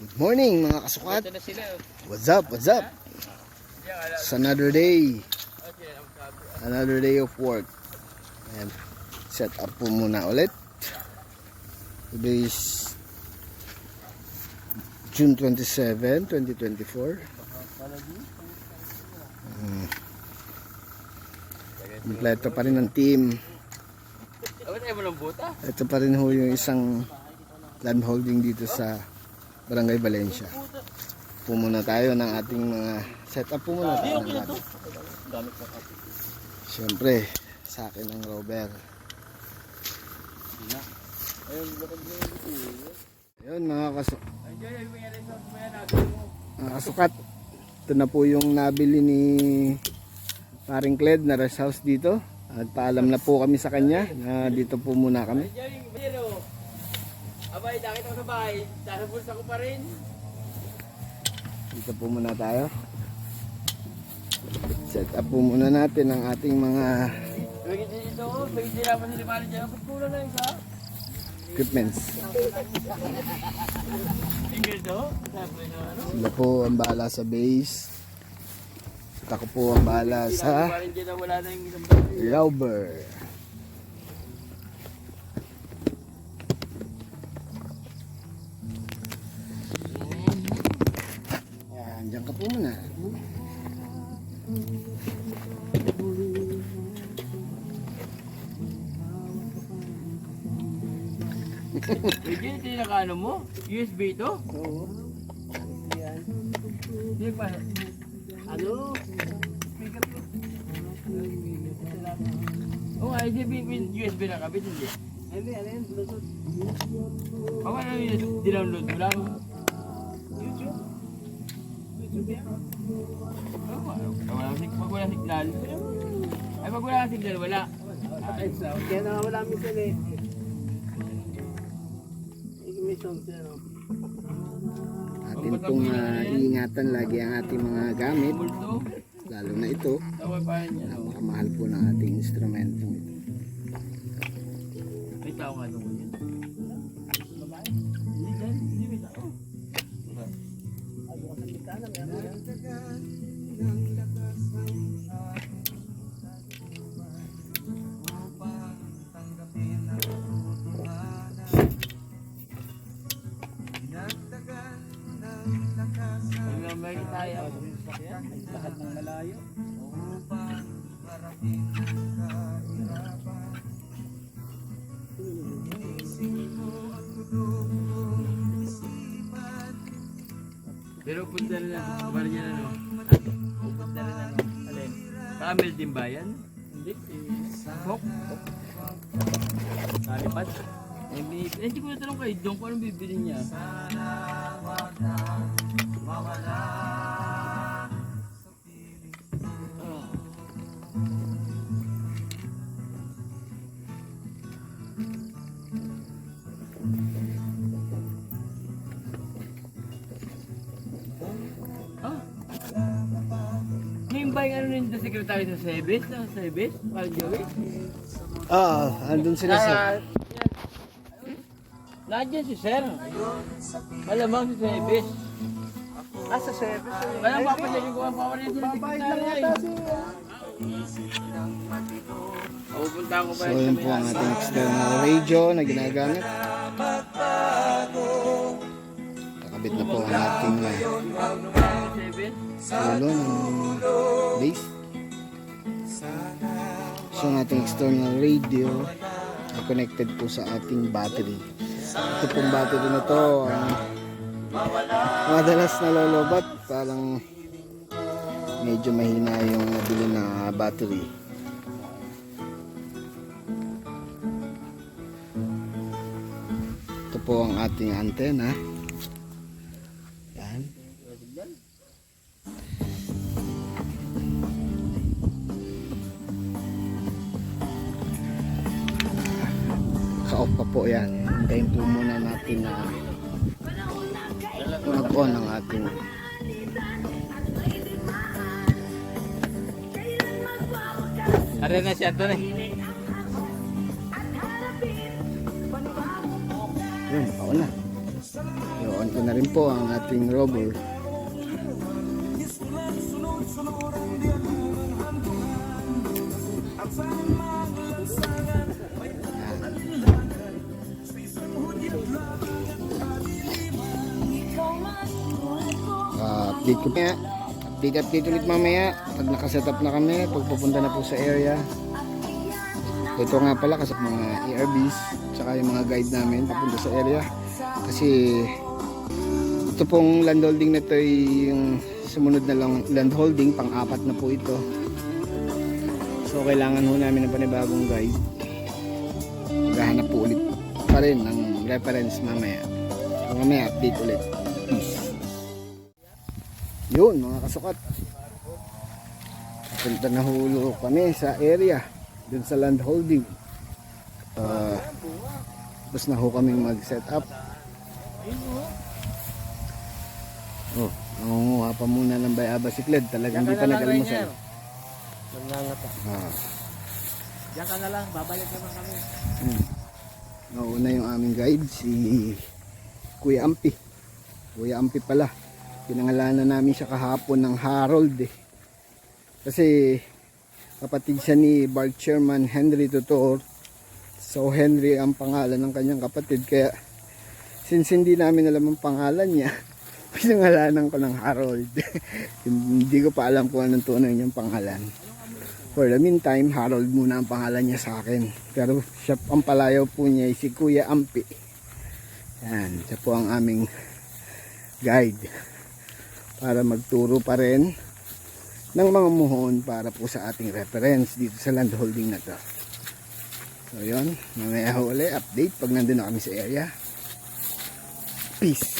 Good morning mga kasukat. Ito na sila. What's up? What's up? It's another day. Another day of work. And set up po muna ulit. Today is June 27, 2024. Kompleto pa rin ang team. Ito pa rin ho yung isang land holding dito sa Barangay Valencia. Pumuna tayo ng ating mga setup. Pumuna tayo ng ating. Siyempre, sa akin ang rover. Ayun mga kasukat. Ito na po yung nabili ni Paring Cled na rest house dito. At paalam na po kami sa kanya na dito po muna kami. Abay, nakita ko sa bahay. Sa bulsa ko pa rin. Dito po muna tayo. Set up po muna natin ang ating mga equipments. Sila po ang bahala sa base. At ako po ang bahala sa rover. Yan, dyan ka po muna. Pwede ito yung nakaano mo? USB ito? Oo. Hindi pa. Ano? Speaker ko. Oo nga, USB na kabit, hindi? Hindi, alin, Bluetooth. Ako na yung dinownload mo lang? YouTube? YouTube yan? Pag wala signal. Ay, pag wala signal, wala. Ay, kaya na wala minsan eh. Atin pong iingatan lagi ang ating mga gamit. Lalo na ito. Napakamahal po ng ating instrumento ito. May tao nga doon yun. Hindi may tao. May tayo. Lahat ng malayo. Pero punta na lang. Kumari niya na no. Punta na lang. Alin? Camel din ba yan? Hindi. Hok? Kalipad? Hindi ko natanong kay Dong kung anong bibili niya. May ano rin yung secretary sa Sebes? Sa Sebes? Joey? Andun sila sa... Nandiyan si Sir. Malamang si Sebes. Sa service. Walang papasayin ko ang power niya sa secretary. Pupunta ko pa So yun po ang ating external radio na ginagamit. Nakabit na po ang ating ulo ng base. So ang ating external radio ay connected po sa ating battery. Ito pong battery na to madalas nalolobat, parang medyo mahina yung nabili na battery. Ito po ang ating antena. Yan. Ka-off pa po yan. Hintayin po muna natin na mag-on ang ating Are na siya ito eh. Yun, ako na. On ko na rin po ang ating rover. Update ko maya. Update ulit mamaya pag nakasetup na kami, pag pupunta na po sa area. Ito nga pala kasi mga ARBs tsaka yung mga guide namin papunta sa area, kasi ito pong land holding na ito ay yung sumunod na lang land holding, pang-apat na po ito. So kailangan ho namin ng panibagong guide. Maghahanap po ulit pa rin ng reference mamaya. So mamaya update ulit. Peace. Yun mga kasukat, punta na hulo kami sa area dun sa land holding. Tapos na ho kaming mag set up. Nangunguha pa muna ng bayaba si Cled. Talagang di pa nag-almusal. Diyan ka na lang, babalik naman kami. Nauna yung aming guide, si Kuya Ampi. Kuya Ampi pala. Pinangalanan namin siya kahapon ng Harold eh. Kasi kapatid siya ni Bar Chairman Henry Tutor. So Henry ang pangalan ng kanyang kapatid. Kaya since hindi namin alam ang pangalan niya, pinangalanan ko ng Harold. Hindi ko pa alam kung anong tunay niyang pangalan. For the meantime, Harold muna ang pangalan niya sa akin. Pero siya, ang palayaw po niya ay si Kuya Ampi. Yan, siya po ang aming guide para magturo pa rin ng mga muhon para po sa ating reference dito sa land holding na to. So yun, mamaya huli update pag nandun na kami sa area. Peace.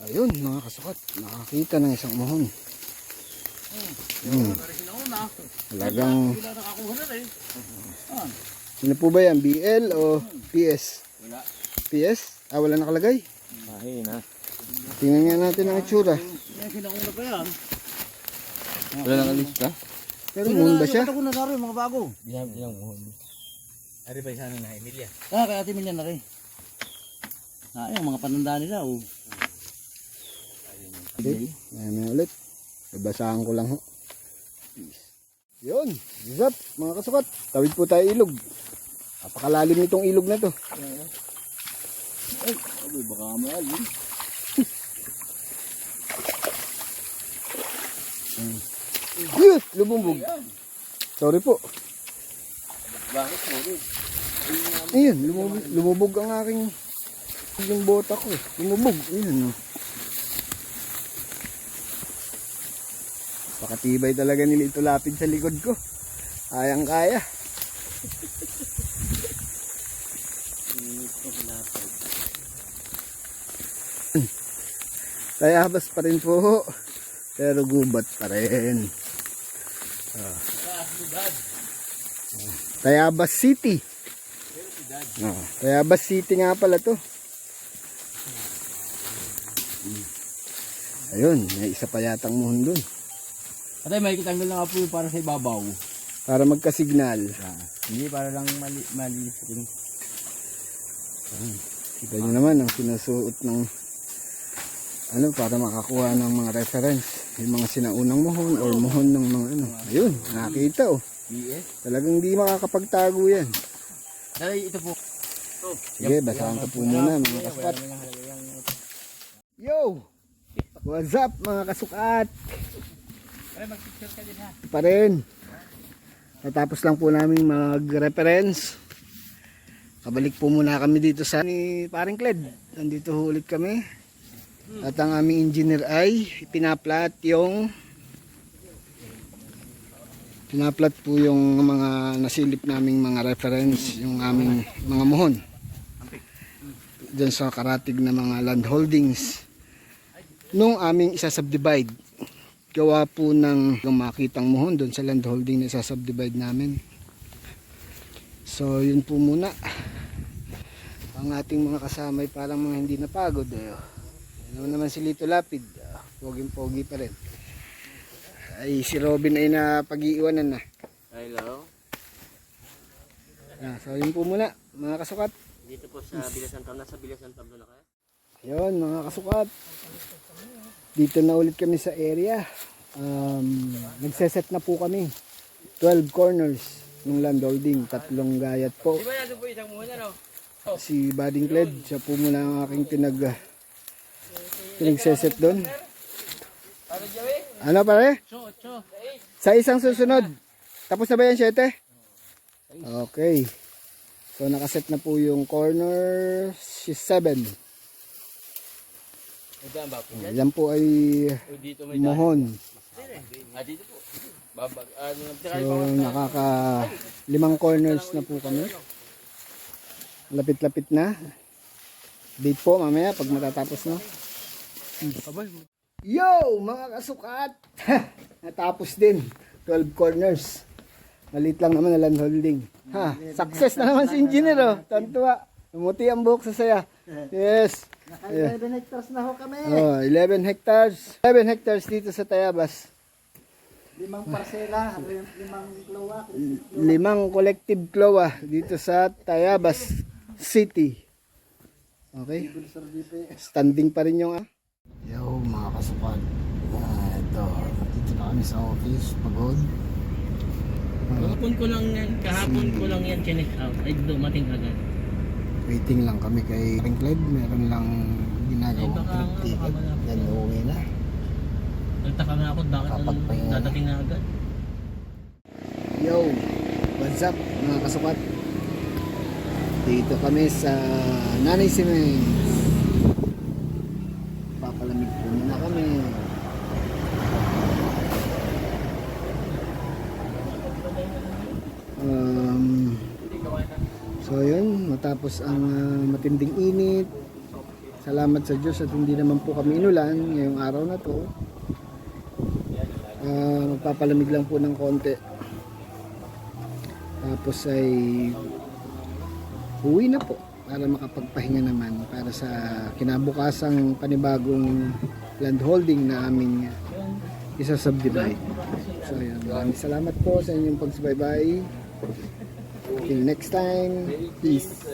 Ayun mga kasukat, nakakita ng isang muhon. Talagang sino po ba yan? BL o PS? PS? Wala nakalagay? Mahina. Tingnan nga natin ang itsura. Kinauna pa yan. Wala nakalista? Pero muhon ba siya? Ito ko na rin, mga bago. Ilang muhon. Ari pa sana na Emilia. Kaya Ate Emilia na rin. Yung mga pananda nila. Okay, ayan ulit. Babasahan ko lang ho. Peace. Yun, what's up mga kasukat? Tawid po tayo ilog. Napakalalim nitong ilog na to. Ay, baka mahal yun. Yes, lumumbog. Sorry po. Bakit sorry? Ayun, lumubog ang aking yung bota ko eh. Lumubog. Ayun. Pakatibay talaga nila ito lapid sa likod ko. Kayang kaya. Tayabas pa rin po. Pero gubat pa rin. Tayabas City. Tayabas City nga pala to. Ayun, may isa pa yatang muhon dun. Patay, may kitanggal na nga po yung para sa ibabaw. Para magkasignal. Hindi, para lang mali. Kita nyo naman ang sinusuot ng ano para makakuha ng mga reference. Yung mga sinaunang muhon or muhon ng mga ano. Ayun, nakita oh. BS? Talagang di makakapagtago yan. Dali, ito po. Sige, basahan ko po muna mga kasukat. Yo! What's up mga kasukat? Mag-picture ka din ha. Pa rin. Natapos lang po namin mag-reference. Kabalik po muna kami dito sa ni Paring Cled. Nandito ulit kami. At ang aming engineer ay pinaplat po yung mga nasilip naming mga reference, yung aming mga muhon. Diyan sa karatig na mga land holdings nung aming isa-subdivide. Gawa po ng makitang muhon doon sa land holding na isa-subdivide namin. So yun po muna. Ang ating mga kasamay parang mga hindi napagod eh. Ano naman si Lito Lapid, poging-pogi pa rin. Ay si Robin ay napag-iiwanan na. Hello. So yun po muna mga kasukat. Dito po sa Bilasan Tablo. Nasa Bilasan Tablo na kayo? Yun mga kasukat. Dito na ulit kami sa area. Nagseset na po kami. 12 corners ng land holding. 3 gayat po. Di ba natin po isang muna, no? Si Bading Cled, siya po muna ang aking pinagseset doon. Para Joey? Ano pare? 8. Sa isang susunod. Tapos na ba yan 7? Okay. So nakaset na po yung corner 7. Ito ba po? Yan po ay O dito may mohon. dito po. Babag. So nakaka 5 corners na po kami. Lapit-lapit na. Date po mamaya pag matatapos na. Yo mga kasukat! Natapos din. 12 corners. Maliit lang naman na land holding. Ha, success na naman si engineer oh. Tantua. Lumuti ang buhok sa saya. Yes. Naka 11 hectares na ho kami. Oh, 11 hectares. 11 hectares dito sa Tayabas. 5 parsela, 5 klowa. 5 collective CLOA dito sa Tayabas City. Okay. Standing pa rin yung Yo mga kasukat. Ito. Dito na kami sa office. Pagod. Kahapon ko lang yan chinek out. Ay dumating agad. Waiting lang kami kay Ring Clyde. Meron lang ginagawang Ay, baka nga, ticket. baka malapit. Then uuwi na. Nagtaka nga ako bakit Kapagpahinga na. dadating na agad. Yo, what's up mga kasukat? Dito kami sa Nanay Cements. Papalamig po muna kami. So yun, matapos ang matinding init. Salamat sa Diyos at hindi naman po kami inulan ngayong araw na to. Magpapalamig lang po ng konti. Tapos ay uwi na po para makapagpahinga naman para sa kinabukasang panibagong land holding na aming isa-subdivide. So yun, maraming salamat po sa inyong pagsubaybay. Till next time, peace.